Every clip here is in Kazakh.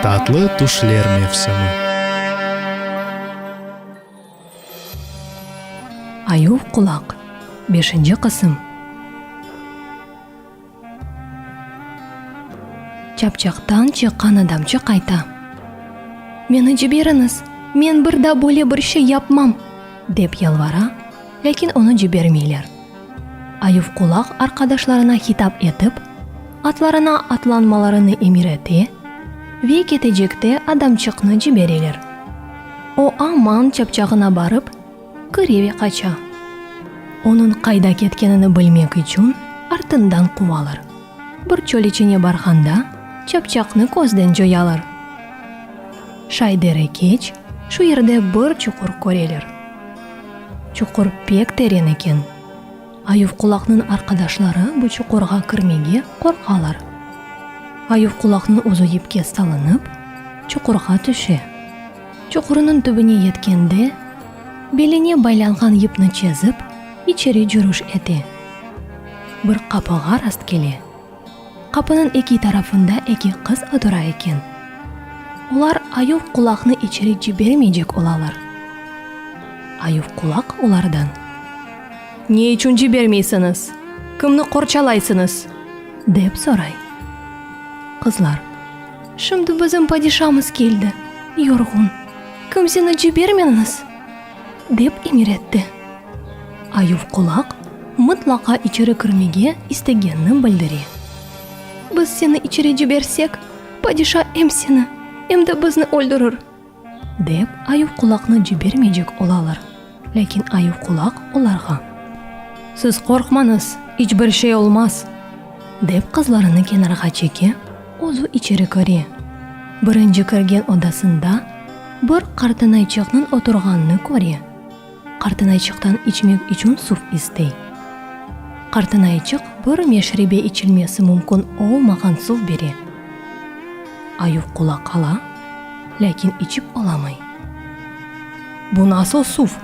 Татлы түшлер мевсімі. Аюв құлақ. 5-ші қысым. Чапчақтан шыққан адамчы қайта. «Мені жіберіңіз, мен бірда бөле бірші yapmam», деп ялвара, ләкин оны жібермейлер. Аюв құлақ арқадашларына хитап етіп, атларына атланмаларыны емірете, ве кетежекте адамчықны жіберелер. О аман чапчағына барып, кіреве қача. Оның қайда кеткенini білмек үшін артындан қуалар. Бір чөл ішіне барғанда чапчақны көзден жоялар. Шайдері кеч, шу ерде бір чуқыр көрелер. Чуқыр пек терен екен. Аюв құлақның арқадашлары бұл чуқырға кірмеге қорқалар. Аюв құлақның ұзы епке салынып, чуқырға түше. Чуқырының түбіне еткенде, беліне байланған епні чезіп, içeri жүріш ете. Бір қапыға раст келе. Қапының екі тарафында екі қыз отыра екен. Олар аюв құлақны içeri жібермейдек олалар. Аюв құлақ олардан: «Не үшін жібермейсіңіз? Кімні қорчалайсыңыз?» деп сорай. Қызлар: «Шымды біздің падишамыз келді, yorgun. Кім сені жібермеңіз?» деп еміретті. Аюв құлақ мұтлақа içeri кірмеге істегенін білдіре. «Біз сені içeri жіберсек, падиша әм сені, әмді бізні өлдірір», деп аюв құлақны жібермейдек олалар. Ләкин аюв құлақ оларға: «Сіз қорқмаңыз, ешбір шей олмас», деп қызларыны кенарға чеке, өзі içeri көре. Бірінші кірген одасында бір қартынайчықның отырғанын көре. Қартынайчықтан içmek için сув істей. Қартынайчық бір мешребе içilmesi мүмкін олмаған сув бере. Аюв құлақ қала, ләкин içip оламай. «Бұл насыл сув?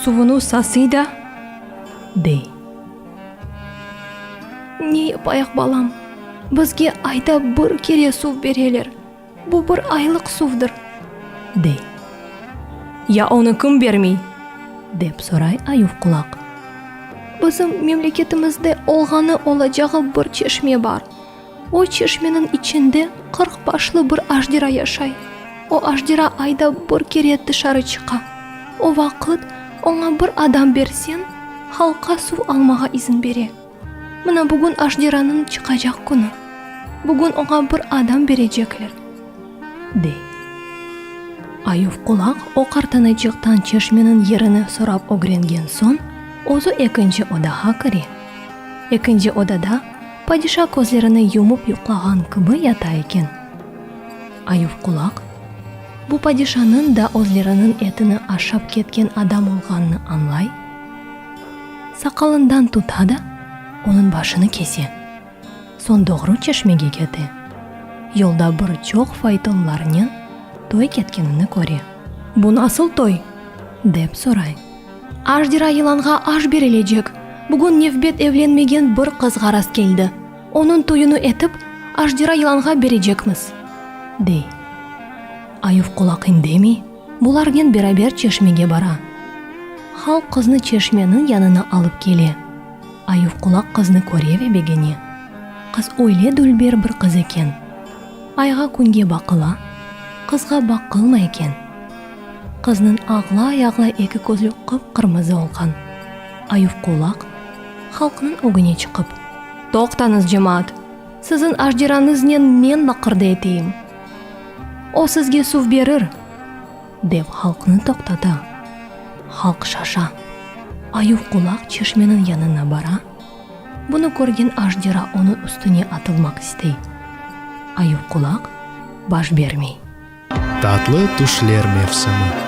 Сувыну сасыйда?» дей. «Не yapayық балам? Бізге айда бір кере сув берелер. Бұл бір айлық сувдыр», дей. «Я оны кім бермей?» деп сорай аюв құлақ. «Біздің мемлекетімізде олғаны олачағы бір чешме бар. О чешменің içінде 40 башлы бір аждира яшай. О аждира айда бір кере дышары чықа. О вақыт оңа бір адам берсен, халқа су алмаға изін бере. Мына бүгін аждираның чықажақ күні. Бүгін оңа бір адам бережеклер», дей. Аюв құлақ о қартынайчықтан чешменің еріні сұрап огренген сон, өзі екінші одаға кіре. Екінші одада падиша көзлеріні юмып юқлаған кібі ята екен. Аюв құлақ бұл падишаның да өзлерінің етіні ашап кеткен адам олғанны анлай. Сақалындан тұтады, оның башыны кесе. Сондоғру чешмеге кеті. Йолда бір чоқ файтонларының той кеткенini көре. «Бұл насыл той?» деп сорай. «Аждира йыланға аж берележек. Бүгін невбет evlenмеген бір қызға рас келді. Оның тойыны етіп, аждира йыланға бережекміз», дей. Аюв құлақ индемей, бұларген берабер чешмеге бара. Хал қызны чешменің янына алып келе. Аюв құлақ қызны көреве бегене. Қыз ойле дүлбер бір қыз екен. Айға күнге бақыла, қызға бақылма екен. Қызның ағла-ағла екі көзлі қып-қырмызы олған. Аюв құлақ халқының өгіне чықып: «Тоқтаңыз жемат, сіздің аждираныңызден мен лақырды етейім. О сізге сув берір», деп халқының тоқтады. Халқ шаша. Аюв құлақ чешменің янына бара. Бұны көрген аждира оның үстіне атылмақ істей. Аюв құлақ баш бермей. Татлы түшлер мевсімі.